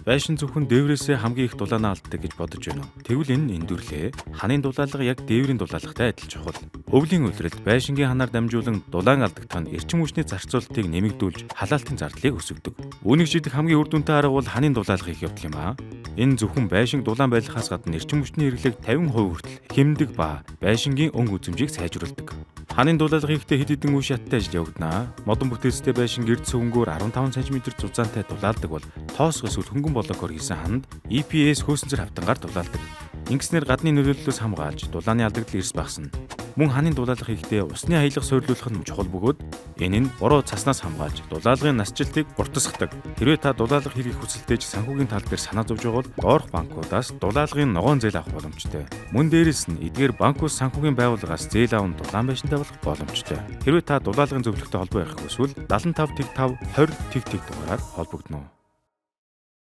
байшин зөвхөн дээврээсээ хамгийн их дулаанаа алддаг гэж бодож байна уу? Тэгвэл энэ эндүрлээ. Ханын дулаалга яг дээврийн дулаалгатай адил чухал. Өвлийн улиралд байшингийн ханаар дамжуулан дулаан алдагдах нь эрчим хүчний зарцуулалтыг нэмэгдүүлж халаалтын зардлыг өсгөдөг. Үүнийг шийдэх хамгийн үр дүнтэй арга бол ханын дулаалга хийх явдал юм аа. Энэ зөвхөн байшинг дулаан байдлахаас гадна эрчим хүчний хэрэглээг 50% хүртэл хэмндэг ба байшингийн өнгө үзэмжийг сайжруулдаг. Ханын дулаалга хийхдээ хэд хэдэн үе шаттай ажил явагдана. Модон бүтээстэй байшин гэрд сөвөнгөөр 15 см зузаантай дулаалдаг бол тоос эсвэл хөнгөн блокоор хийсэн ханд EPS хөөсөнцөр хавтангаар дулаалдаг. Ингэснээр гадны нөлөөллөөс хамгаалж дулааны алдагдал эрс багасна. Мөн ханын дулаалга хийхдээ усны хаялга суйрлуулах нь чухал бөгөөд энэ нь буруу цаснаас хамгаалж дулаалгын насжилтыг уртасгадаг. Хэрвээ та дулаалга хийх хүсэлтэйж санхүүгийн тал дээр санаа зовж байгаа бол доорх банкудаас дулаалгын ногоон зээл авах боломжтой. Мөн дээрэс нь эдгээр банкус санхүүгийн байгууллагаас зээл аван дулаан байшинтай болох боломжтой. Хэрвээ та дулаалгын зөвлөгтэй холбоо ярих хүсвэл 75 5 20 дугаараар холбогдно.